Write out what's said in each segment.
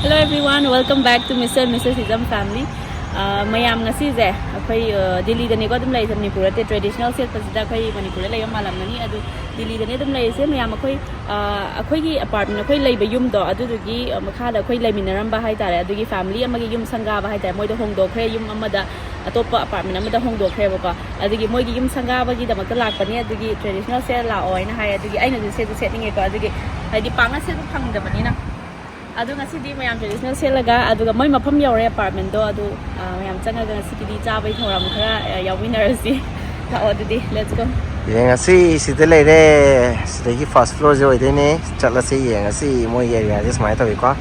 Hello everyone, welcome back to Mr. and Mrs. Isam family. Mayam ngasi je akhoi Delhi dane ko adum lai Manipur te traditional set pasida akhoi Manipur lai malam nani adu Delhi dane adum lai se mayam akhoi gi apartment akhoi lai ba yum do adu gi makha da akhoi lai minaram ba hai tare adu gi family amagi yum sanga ba hai tare moi do hong do khre yum amada atopa apartment amada hong do khre ba ko adu gi moi gi yum sanga ba gi da mak lak pani adu gi traditional set la oi na hai adu gi aina du set ninge ko adu gi hai di panga set phang da bani na adu ngasi di mayam traditional selaga adu ga moi mafam yaure apartment do adu mayam changa ga ngasi di cha bai thoram khara yawinarasi ta adu di let's go ye ngasi sida leire sida gi first floor je oi ne chala se ye ngasi moi area je smai tawi ko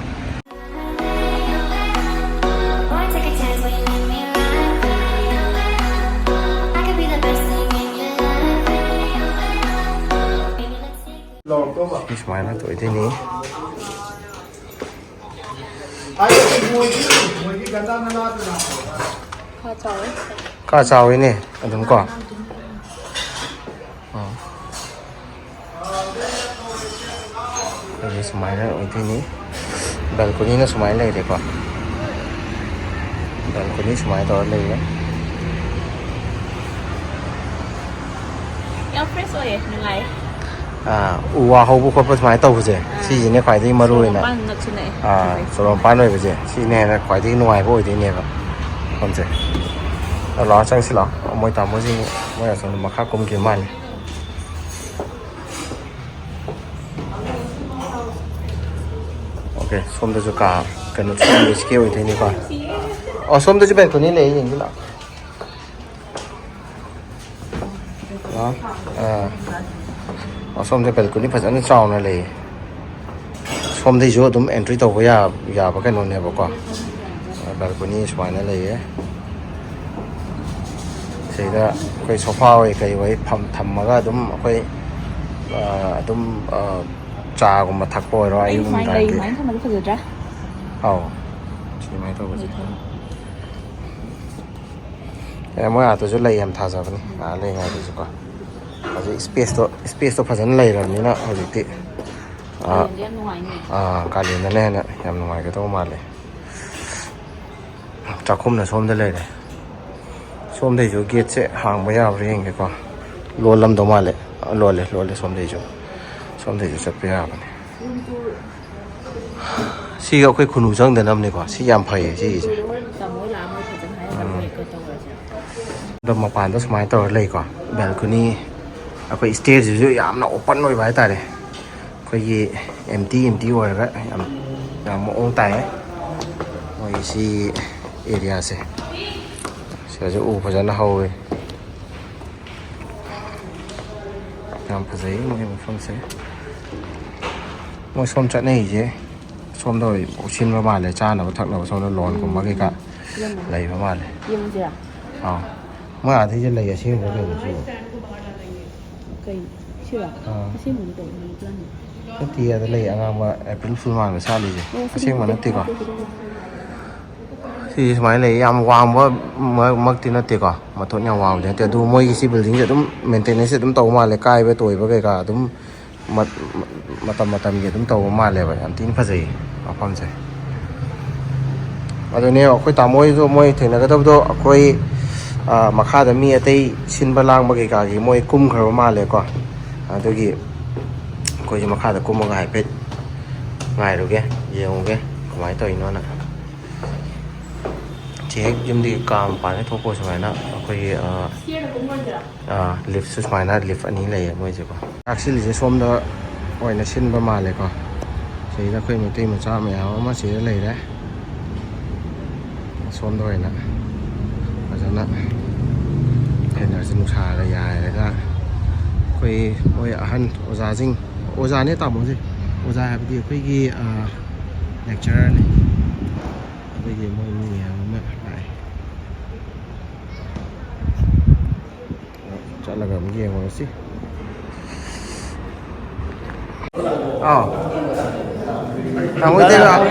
smai na to ide ni ka chau ini adum ko ini semai na oi ni balcony na semai lai de ko balcony semai to lai ya fresh oi ngai uwa ho bu ko pa semai to je si ne khwai dai maru na sorom pan oi je si ne na khwai dai nuai bo oi ne ba kon je lo chang si lo moi ta mo ji moi sa ma kha kum ki man okay som da ju ka kan chu ni ske oi ni ko som da ju ben ko ni le yin ji la som da ben ko ni fa jan chao na le som da ju dum entry to ko ya ba ka no ne ba ko ba ko ni swa na le ye sida koi sofa oi kai wai pham thammaga adum cha gum thak poi ro ai um dai di mai thama ko ja chi mai to ba ji mo a to ju lai am tha ja ba ni lai ngai ji ko aji space to phajan lai ra ni na hoji ti kalin na ne na yam nuai ka to ma le chakhum na som da lai re som dei ju gate se hang ba ya reng ke ko lo lam do ma le lo le som dei ju chat pe ya ba ne si ga khoi khunu jang da nam ne ko si yam phai si ji do ma pan do smai to lai ko balcony akhoi stage ju yam na open oi bai ta re khoi gi empty oi ra yam mo ong tai oi si area se sẽ u phải nó hầu ấy làm phải giấy mọi người phong sẽ mỗi xôm trận này chứ xôm rồi bộ xin vào bàn để cha nó thật là sau nó lòn của mấy cái cả lấy vào bàn này mới à thì lấy ở xin có cái gì cây chưa xin một cái cái tia lấy anh em mà April Fool mà cái sao đi chứ xin mà nó tiệt à thì máy này em vào mất tiền nó tiệt à mà thôi nhau vào thì tôi mua cái building thì đúng maintenance đúng tàu mà lại cài với tuổi với cái cả đúng mà tầm gì đúng tàu mà lại vậy anh tin phải gì ở phòng gì ở đây nếu khối tàu môi thì là cái đâu khối mà khai được mi ở đây xin ba lang cái cả cái môi cung khởi mà lại coi tôi gì khối mà khai được cung một ngày pet ngày rồi kia nhiều kia máy tàu nó nè chế dùng đi cầm phải thô cô xem nó khơi lift số máy nó lift anh ấy lấy mới chứ con taxi lấy xôm đó gọi là xin ba mà lấy con chỉ là khơi một tí một trăm mèo mà chỉ lấy đấy xôm thôi nè và cho nó hiện là xin xả là dài đấy ra khơi mỗi ăn ô già này tao muốn gì ô già hay gì khơi gì lecturer này bây giờ mỗi người chắc là cái gì mà xí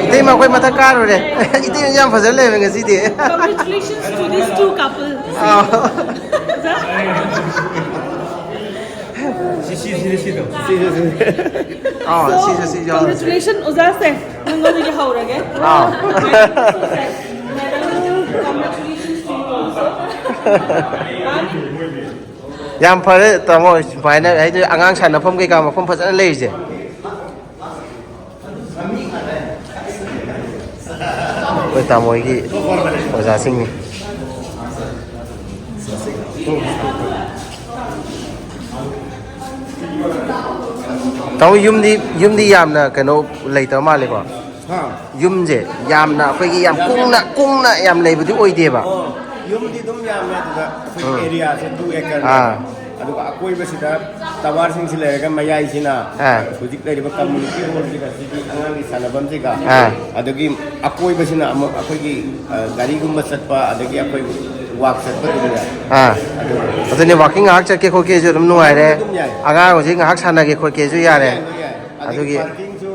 ite mà quay mặt thắc ca rồi đấy ite nhắm phải dẫn lên cái gì đấy congratulations to these two couples Congratulations, Uzase. ꯅꯪꯉꯣꯟꯗꯒꯤ ꯍꯧꯔꯒꯦ ꯌꯥꯝ ꯐꯔꯦ ꯇꯥꯃꯣ ꯁꯨꯃꯥꯏꯅ ꯍꯥꯏꯗꯤ ꯑꯉꯥꯡ ꯁꯥꯟꯅꯐꯝ ꯀꯩꯀꯥ ꯃꯐꯝ ꯐꯖꯅ ꯂꯩꯔꯤꯁꯦ ꯑꯩꯈꯣꯏ ꯇꯥꯃꯣꯒꯤ ꯑꯣꯖꯥꯁꯤꯡꯅꯤ ꯇꯥꯃꯣ ꯌꯨꯝꯗꯤ ꯌꯥꯝꯅ ꯀꯩꯅꯣ ꯂꯩꯇꯕ ꯃꯥꯜꯂꯦꯀꯣ ꯌꯨꯝꯁꯦ ꯌꯥꯝꯅ ꯑꯩꯈꯣꯏꯒꯤ ꯌꯥꯝ ꯀꯨꯡꯅ ꯌꯥꯝ ꯂꯩꯕꯗꯤ ꯑꯣꯏꯗꯦꯕ ꯌꯨꯝꯗꯤ ꯑꯗꯨꯝ ꯌꯥꯝꯃꯦ ꯑꯗꯨꯗ ꯑꯩꯈꯣꯏꯒꯤ ꯑꯦꯔꯤꯌꯥꯁꯦ 2 ꯑꯦꯀꯔ ꯑꯗꯨꯒ ꯑꯀꯣꯏꯕꯁꯤꯗ ꯇꯋꯥꯔꯁꯤꯡꯁꯤ ꯂꯩꯔꯒ ꯃꯌꯥꯏꯁꯤꯅ ꯍꯧꯖꯤꯛ ꯂꯩꯔꯤꯕ ꯀꯝꯃꯨꯅꯤꯇꯤ ꯍꯣꯜꯁꯤꯒ ꯁꯤꯒꯤ ꯑꯉꯥꯡꯒꯤ ꯁꯥꯟꯅꯐꯝꯁꯤꯒ ꯑꯗꯒꯤ ꯑꯀꯣꯏꯕꯁꯤꯅ ꯑꯃꯨꯛ ꯑꯩꯈꯣꯏꯒꯤ ꯒꯥꯔꯤꯒꯨꯝꯕ ꯆꯠꯄ ꯑꯗꯒꯤ ꯑꯩꯈꯣꯏ ꯋꯥꯛ ꯆꯠꯄ ꯑꯗꯨꯝ ꯌꯥꯏ ꯑꯗꯨꯅꯦ ꯋꯥꯛꯀꯤꯡ ꯉꯥꯏꯍꯥꯛ ꯆꯠꯀꯦ ꯈꯣꯠꯀꯦꯁꯨ ꯑꯗꯨꯝ ꯅꯨꯡꯉꯥꯏꯔꯦ ꯑꯉꯥꯡ ꯍꯧꯖꯤꯛ ꯉꯥꯏꯍꯥꯛ ꯁꯥꯟꯅꯒꯦ ꯈꯣꯠꯀꯦꯁꯨ ꯌꯥꯔꯦ ꯑꯗꯒꯤ ꯄꯥꯔꯀꯤꯡꯁꯨ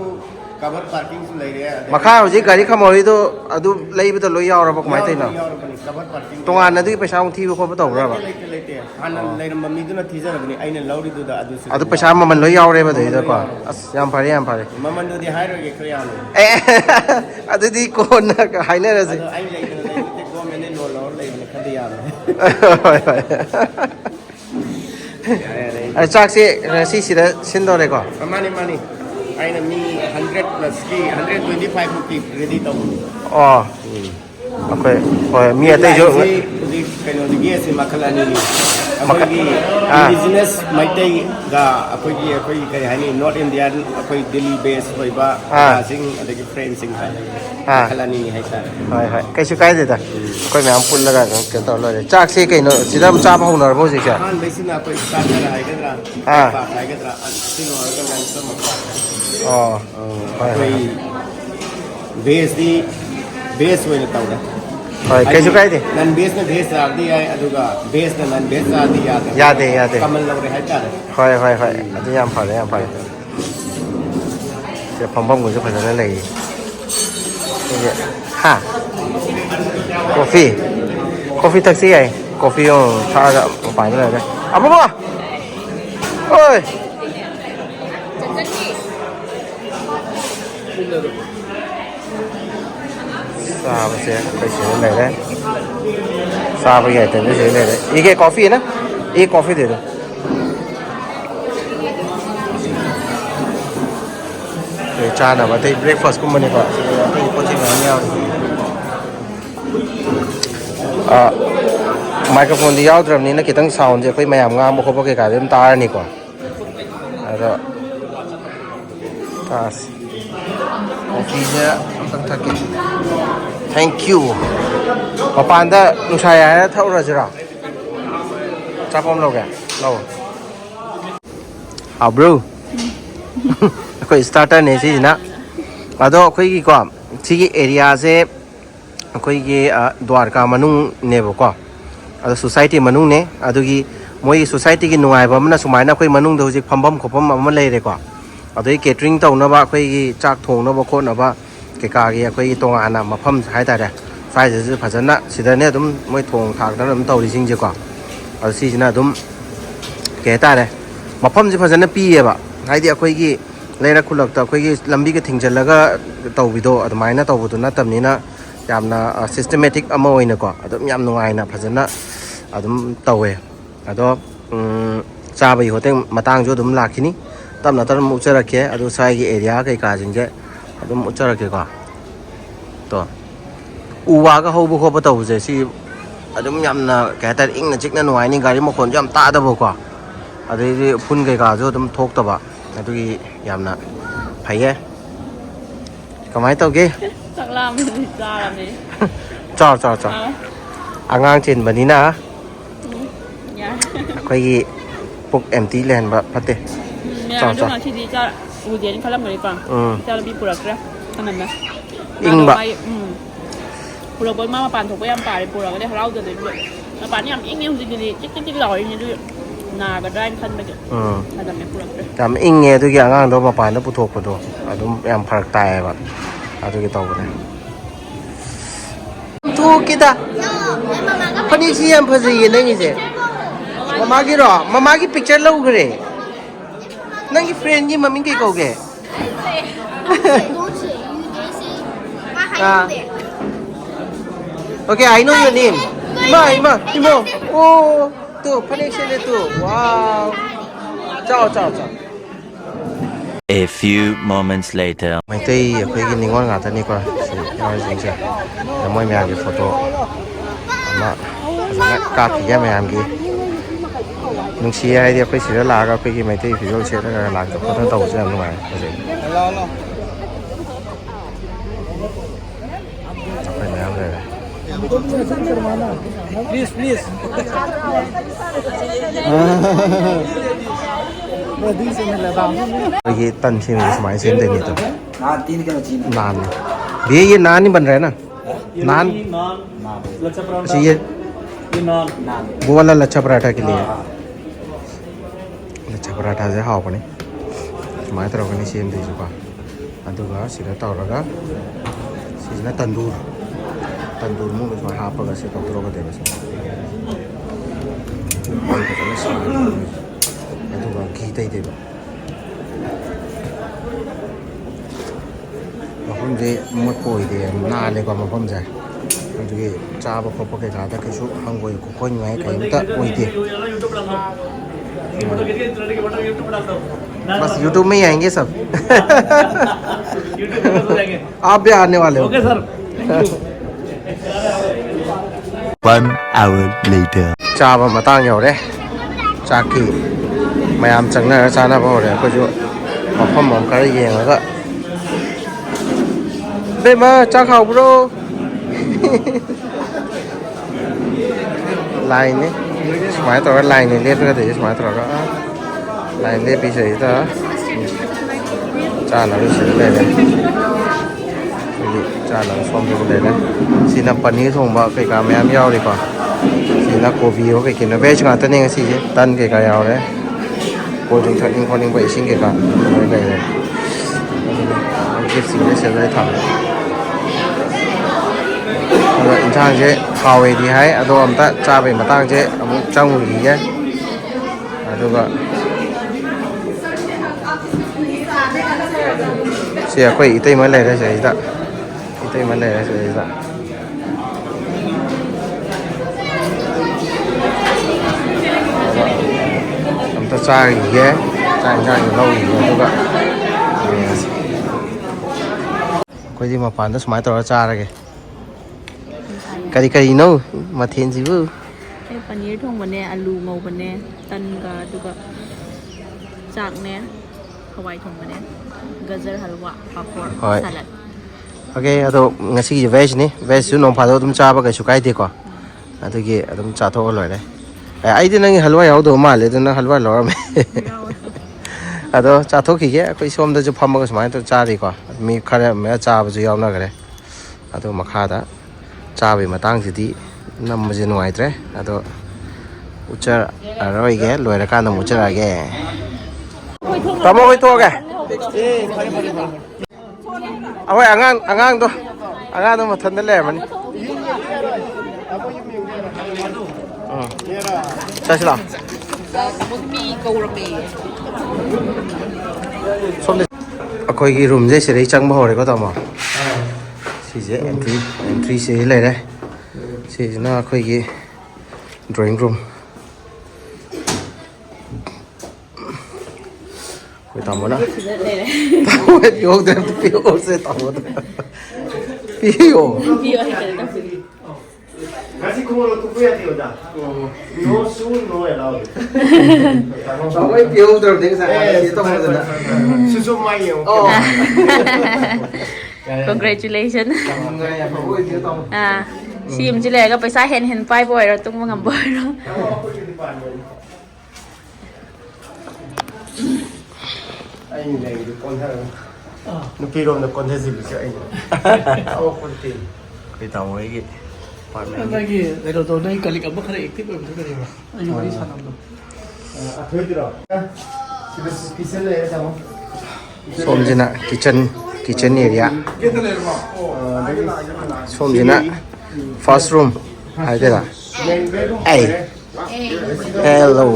ꯀꯚꯔ ꯄꯥꯔꯀꯤꯡꯁꯨ ꯂꯩꯔꯦ ꯃꯈꯥ ꯍꯧꯖꯤꯛ ꯒꯥꯔꯤ ꯈꯝꯃꯧꯔꯤꯗꯣ ꯑꯗꯨ ꯂꯩꯕꯗ ꯂꯣꯏ ꯌꯥꯎꯔꯕ ꯀꯃꯥꯏꯅ ꯇꯧꯔꯤꯅꯣ ꯌꯥꯎꯔꯕꯅꯤ ꯀꯚꯔ ꯄꯥꯔꯀꯤꯡ ꯇꯣꯉꯥꯟꯅ ꯑꯗꯨꯒꯤ ꯄꯩꯁꯥ ꯑꯃꯨꯛ ꯊꯤꯕ ꯈꯣꯠꯄ ꯇꯧꯕ꯭ꯔꯕ ꯂꯩꯇꯦ ꯍꯥꯟꯅ ꯂꯩꯔꯝꯕ ꯃꯤꯗꯨꯅ ꯊꯤꯖꯔꯕꯅꯤ ꯑꯩꯅ ꯂꯧꯔꯤꯗꯨꯗ ꯑꯗꯨ ꯄꯩꯁꯥ ꯃꯃꯜ ꯂꯣꯏ ꯌꯥꯎꯔꯦꯕ ꯑꯗꯨꯏꯗꯀꯣ ꯑꯁ ꯌꯥꯝ ꯐꯔꯦ ꯌꯥꯝ ꯐꯔꯦ ꯃꯃꯜꯗꯨꯗꯤ ꯍꯥꯏꯔꯣꯏꯒꯦ ꯈꯔ ꯌꯥꯝꯅ ꯑꯗꯨꯗꯤ ꯀꯣꯟꯅ ꯍꯥꯏꯅꯔꯁꯤ ꯑꯗꯣ ꯑꯩ ꯂꯩꯇꯅ ꯂꯩꯕꯗꯤ ꯒꯣꯔꯃꯦꯟꯅ ꯂꯣꯟ ꯂꯧꯔ ꯂꯩꯕꯅꯤ ꯈꯔꯗꯤ ꯌꯥꯝꯃꯦ ꯍꯣꯏ ꯆꯥꯛꯁꯦ ꯉꯁꯤꯁꯤꯗ ꯁꯤꯟꯗꯧꯔꯦꯀꯣ ꯃꯥꯅꯤ ꯑꯩꯅ ꯃꯤ 100 +ꯀꯤ 125 ꯃꯨꯛꯀꯤ ꯔꯦꯗꯤ ꯇꯧꯕꯅꯤ ꯑꯣ ꯑꯩꯈꯣꯏ ꯍꯣꯏ ꯃꯤ ꯑꯇꯩꯁꯨ ꯍꯧꯖꯤꯛ ꯀꯩꯅꯣꯗꯒꯤ ꯑꯁꯤ ꯃꯈꯜ ꯑꯅꯤꯅꯤ ꯑꯩꯈꯣꯏꯒꯤ ꯏꯟꯗꯤꯖꯤꯅꯁ ꯃꯩꯇꯩꯒ ꯑꯩꯈꯣꯏꯒꯤ ꯀꯔꯤ ꯍꯥꯏꯅꯤ ꯅꯣꯔꯠ ꯏꯟꯗꯤꯌꯥꯟ ꯑꯩꯈꯣꯏ ꯗꯦꯜꯂꯤ ꯕꯦꯁ ꯑꯣꯏꯕ ꯑꯣꯖꯥꯁꯤꯡ ꯑꯗꯒꯤ ꯐ꯭ꯔꯦꯟꯁꯤꯡ ꯃꯈꯜ ꯑꯅꯤꯅꯤ ꯍꯥꯏꯇꯥꯔꯦ ꯍꯣꯏ ꯀꯩꯁꯨ ꯀꯥꯏꯗꯦꯗ ꯑꯩꯈꯣꯏ ꯃꯌꯥꯝ ꯄꯨꯜꯂꯒ ꯑꯗꯨꯝ ꯀꯩꯅꯣ ꯇꯧꯔ ꯂꯣꯏꯔꯦ ꯆꯥꯛꯁꯦ ꯀꯩꯅꯣ ꯁꯤꯗ ꯑꯗꯨꯝ ꯆꯥꯕ ꯍꯧꯅꯔꯕꯣ ꯍꯧꯖꯤꯛꯁꯦ ꯑꯍꯥꯟꯕꯩꯁꯤꯅ ꯑꯩꯈꯣꯏ ꯁ꯭ꯇꯥꯔꯇꯔ ꯍꯥꯏꯒꯗ꯭ꯔꯥ ꯕ꯭ꯔꯦꯛꯐꯥꯁ ꯍꯥꯏꯒꯗ꯭ꯔꯥ ꯁꯤ ꯂꯣꯏꯔꯒ ꯂꯟꯆ ꯑꯃꯨꯛ ꯑꯣ ꯑꯩꯈꯣꯏ ꯚꯦꯖ ꯑꯣꯏꯅ ꯇꯧꯔꯦ ꯍꯣꯏ ꯀꯩꯁꯨ ꯀꯥꯏꯗꯦ ꯅꯟ ꯚꯦꯖꯅ ꯚꯦꯖ ꯆꯥꯕꯗꯤ ꯌꯥꯏ ꯑꯗꯨꯒ ꯚꯦꯖꯅ ꯅꯟ ꯚꯦꯖ ꯆꯥꯕꯗꯤ ꯌꯥꯗꯦ ꯀꯃꯟ ꯂꯧꯔꯦ ꯍꯥꯏꯇꯥꯔꯦ ꯍꯣꯏ ꯑꯗꯨ ꯌꯥꯝ ꯐꯔꯦ ꯁꯤ ꯐꯝꯐꯝꯒꯁꯨ ꯐꯖꯅ ꯂꯩꯌꯦ ꯍꯥ ꯀꯣꯐꯤ ꯊꯛꯁꯤ ꯌꯥꯏ ꯀꯣꯐꯤ ꯑꯃ ꯊꯛꯑꯒ ꯃꯄꯥꯟꯗ ꯂꯩꯔꯦ ꯑꯃꯨꯛ ꯍꯣꯏ ꯆꯥꯕꯁꯦ ꯑꯩꯈꯣꯏ ꯁꯤꯗ ꯂꯩꯔꯦ ꯆꯥꯕꯒꯤ आइटम सही ले रहे एक कॉफी है ना एक कॉफी दे दो चानब अतई ब्रेकफास्ट कुमनेको माइक्रोफोन याद्रबनी खितंग साउंड से मैम गांब खोप कई तारनीको अदो कॉफी से थके थैंक यू मपान नुसा यार थौरजरा चापम लोगे लो हाब्रो अखोई स्टार्टर ने सिना अदो अखोई को सिगी एरिया से अखोई द्वारका मनुंग नेबको अदो सोसाइटी मनुंग ने अदुगी मोई सोसाइटी की नुआइबा मना सुमाइना अखोई मनुंग दो हुजिक फंबम खोपम अमा लेरेको अदो केटरिंग तौनबा अखोई चाक थोंनबा खोनबा केकागी अखोई तोंगाना मफम हाइतारे साइज फजना सिदने अदुम मोई थोंग थाकदना अदुम तौरिसिंजेको अदो सिजना अदुम केतारे मफम जे फजना पीएबा हाइदि अखोई लेरा खुलक अखोई लंबी के थिंगजलगा तौबिदो अदुमाइना तौबदो नतमनिना यामना सिस्टमेटिक अमा ओइनको अदुम याम नुंगाइना फजना अदुम तौवे अदो चाबई होटेल मतांग जो अदुम लाखिनी तमना तरम उचरके अदो साइगी एरिया कई काजिंगे अदुम उचरकेको तो उवागा होबो खोबो तौजे सि अदुम यामना कहता इंगना चिकना नुंगाइनी गाड़ी मखोन याम तादबोको अदि फुन कई काजो अदुम थोक्तबा अदुगी यामना फैये कमाई तौगे चकलाम चारामनी चार आंगांग चेनबनिना या अखोई पुक एम्प्टी लेहनबा फते चार ꯉꯁꯤꯗꯤ ꯆꯥ ꯎꯗꯦꯅ ꯈꯜꯂꯝꯒꯅꯤꯀꯣ ꯆꯥ ꯂꯝꯕꯤ ꯄꯨꯔꯛꯇ꯭ꯔꯦ ꯑꯅꯝꯕ ꯏꯪꯕ ꯄꯨꯔꯛꯄ ꯃꯥ ꯃꯄꯥꯟ ꯊꯣꯛꯄ ꯌꯥꯝ ꯄꯥꯔꯦ ꯄꯨꯔꯛꯑꯒꯗꯤ ꯍꯔꯥꯎꯗꯗꯣꯏꯕ ꯃꯄꯥꯟ ꯌꯥꯝ ꯏꯪꯉꯦ ꯍꯧꯖꯤꯛꯀꯤꯗꯤ ꯆꯤꯛ ꯆꯤꯛ ꯂꯥꯎꯔꯤꯅꯦ ꯑꯗꯨ ꯅꯥꯒꯗ꯭ꯔꯥ ꯍꯥꯏꯅ ꯈꯟꯕꯒꯤ ꯑꯗꯨꯝ ꯄꯨꯔꯛꯇ꯭ꯔꯦ ꯌꯥꯝ ꯏꯪꯉꯦ ꯑꯗꯨꯒꯤ ꯑꯉꯥꯡꯗꯣ ꯃꯄꯥꯟꯗ ꯄꯨꯊꯣꯛꯄꯗꯣ ꯑꯗꯨꯝ ꯌꯥꯝ ꯐꯔꯛ ꯇꯥꯏꯌꯦꯕ ꯑꯗꯨꯒꯤ ꯇꯧꯕꯅꯦ ꯊꯣꯛꯀꯦꯗ ꯐꯅꯦꯛꯁꯤ ꯌꯥꯝ ꯐꯖꯩꯌꯦ ꯅꯪꯒꯤꯁꯦ ꯃꯃꯥꯒꯤꯔꯣ ꯃꯃꯥꯒꯤ ꯄꯤꯛꯆꯔ ꯂꯧꯈ꯭ꯔꯦ ꯅꯪꯒꯤ ꯐ꯭ꯔꯦꯟꯒꯤ ꯃꯃꯤꯡ ꯀꯩ ꯀꯧꯒꯦ Okay, I know your name. Ima. Oh, tu, connection itu. Wow. Ciao. A few moments later. ไม่ใช่คุยกินนิ่งวันงานตอนนี้ก็สิยังไม่จริงใช่แต่ไม่มีอะไรโฟโต้มาการ์ดที่แกไม่ทำกี่มึงเชียร์ให้เดียวไปเสียลาก็ไปกินไม่ใช่ผิวเชียร์แล้วก็ลากับคนทั้งโต๊ะใช่ไหมไม่ใช่จับไปไม่ทำเลย Please. ये तन से मेरे समाज से नहीं तो 3 किलो चीनी नान भैया ये नान ही बन रहा है ना नान अच्छा ये वो वाला लच्छा पराठा के लिए लच्छा पराठा से हाँ अपने समाज तरह का नहीं सेम दे चुका अदुगा सीधा तौरगा सीधा तंदूर मुंह में हाँ पका से कपड़ों का देना चाहिए अदुगा घी तई देगा मफमजे मोटपोइदे नाले को मफमजे अदुगे चाबा खोप के गादा केसु हंगोय कोकोय नुय कयमता ओइदे बस YouTube में ही आएंगे सब आप भी आने वाले हो okay sir 1 hour later. จ้ามาตั้งอยู่เลยจากที่พยายามจังเลยจ้าหน้าพ่อเลยก็จะมาพ่อหมอมกันเองแล้วก็เบ้มาจ้าเขาบรูไลน์นี่สมัยตัวก็ไลน์นี่เรียบก็ถือสมัยตัวก็ไลน์เรียบไปเฉยตัวจ้าหน้าไปเฉยเลยเลยจ้าหน้าฟ้องไปเลยนะสินับปันนี้ส่งมาไปการแม่ยาวดีกว่าสินับโควิดเขาไปกินนะเวชงานตั้งยังสิตั้งเกี่ยวกับยาวเลยโคจึงทันยิงคนยิงไปชิงเกี่ยวกับอะไรเลยเก็บสิ่งที่เสร็จได้ทำแล้วอินช่างเจ๊ข่าวดีให้อดอมตะจ้าไปมาตั้งเจ๊อมุจ้างหุ่นเจ๊แล้วก็เสียก็อีเต้มาเลยได้ใช่ไหมอีเต้มาเลยได้ใช่ไหมทำตัวจ้าอีกแย่จ้าอยู่เล่าอีกแล้วก็คุยที่มาผ่านตัวสมัยตัวจ้าอะไรกันโน่มาเทียนสิบุปันนี้ท่องวันนี้อาลูเงาวันนี้ตันก็ดูก็จากเนี้ยขวายท่องวันนี้กาเซอร์ฮัลวะปาปอร์สลัดโอเคอะตัวงั้นสิเวชนี่เวชสุนองพาตัวตุ้มจ้าปะก็ชุกไอเดียกว่าอะตัวกี้ตุ้มจ้าทั่วเลยเลยไอ้ที่นั่งฮัลวะยาวตัวมาเลยตัวนั่งฮัลวะหล่อไหมอะตัวจ้าทั่วขี้เกียจคุยชมตัวจะพัมก็สมัยตัวจ้าดีกว่ามีใครไม่จ้าไปจะยาวนักเลยอะตัวมาขาดอะจ้าไปมาตั้งสิที่น้ำมันจะหน่วยเท่อะตัวอุจจาระอะไรแกลอยละกันต้องอุจจาระแกต่อมาคุยตัวแกเอาไว้อ่างตัวมาทันได้แล้วมันใช่หรอส้มดิเอาคุยกี่รูมเจ๊เสร็จจังบ่าวเลยก็ต่อมาสิเจ๊ entry เสร็จเลยนะสิน่าคุยกี่ drawing room คุยต่อมานะต่อมาโยกเดินพี่โอเสร็จต่อมาพี่โอCasi como lo tuve a tío da. No soon no helado. ต่อไปพี่โอเดินเด็กสักที่ต้องมาเดินนะ Susu mayo. Congratulations ซีมจิเลยก็ไปซ้ายเห็นป้ายบ่อยเราต้องมางำบ่อยเนาะไอ้นี่เลยดูคนเท่านุพี่รวมกับคนเท่าสิบเสียไอ้เนี่ยเอาคนตีไปต่อไว้กี่ปาดแม่ lagi dari tahun ini kali kamu kali aktif belum juga nih pak ayo mari sana dulu apa itu loh sudah spesial ya sama ส้มจีน่ะ kitchen area ส้มจีน่ะ first room อะไรเด้ล่ะเอ้ย hello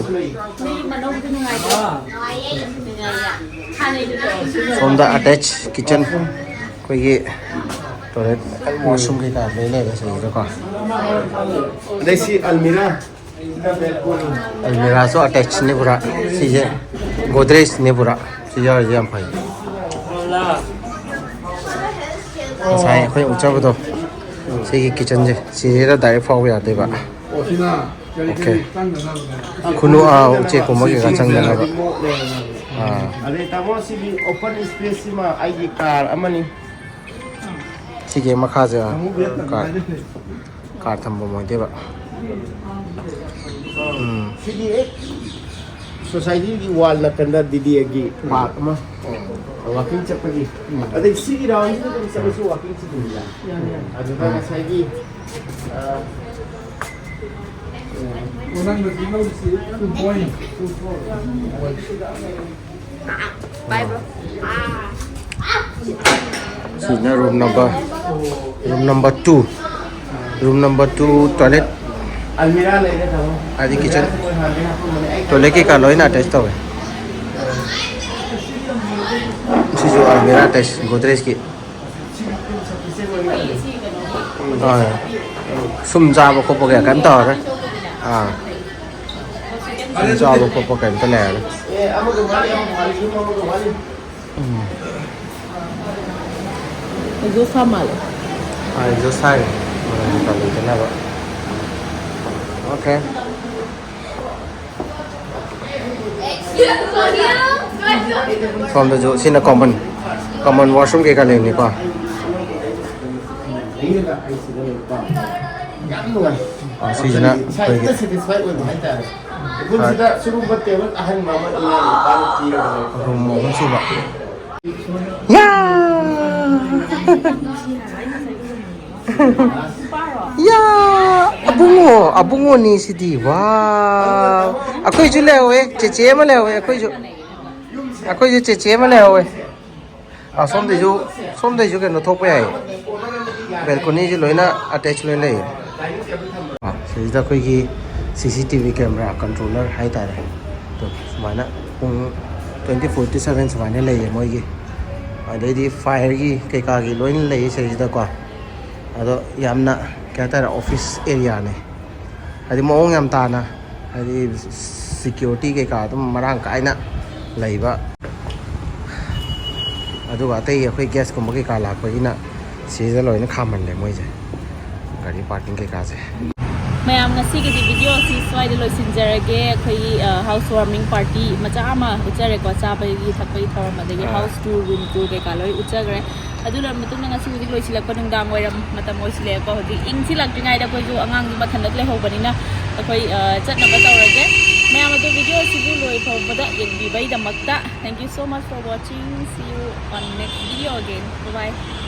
ส้มda attach kitchen คุยกี่ toilet washroom cái cả đấy này là gì đó con đây si almira almira so attach ne pura si je godrej ne pura si giờ giờ phải sai khơi ủng cho đó si cái kitchen je si là direct forward ya đấy bạn ok kunu uche ko mo cái chang na ba Ada tamu si di open space ma ai car amani si cái makha je car tham bo mo đấy bạn si di society di wall na kanda di agi park ma walking chap lagi ada si di round itu bisa masuk walking situ ya ada kan saya di Orang berbina di sini 2 point. Bye bro. si na room number 2 toilet almira le de tamu adi kitchen toilet cái cả lối na attach to hai si jo almira attach godrej ki sum ja bo ko cái kan to đấy sum ja bo ko cái kan này amo kembali kembali Itu sama loh. Itu sai kalau itu lah oke from the jo sini common washroom cái cái này nè con ini lah isi dalam pak yang mana si jana saya kita satisfied with that pun sudah suruh buat table ahan mama ini baru kira room mo su ba ya ya abungo ni si di wow akoy ju lewe cheche ma lewe akoy ju cheche ma lewe som de ju cái nó thok pe ai balcony ju loina attach loi lei si da koi gi CCTV camera controller hai ta re to sumana pung 24/7 sumana lei moi gi adai di fire gi kai ka gi loin lei se da kwa ado yamna kya ta office area ne adi mong yam ta na adi security kai ka tum marang kai na lei ba adu ga tai khoi gas ko kai ka la ko ina si da loin kham man le moi je gari parking kai ka je Mayam ngasi ke video si swai de loisinjarage khoi housewarming party macha ama uchare ko cha pai gi thapai thor ma de house tour room tour ke kaloi uchagre adula matung ngasi udi loisilak panung dang oiram matam oisile ko hodi ing silak tingai da koi ju angang gi mathan le ho banina koi chat na ba tawrage mayam adu video si bu loi tho bada yen bi bai da makta thank you so much for watching see you on next video again bye bye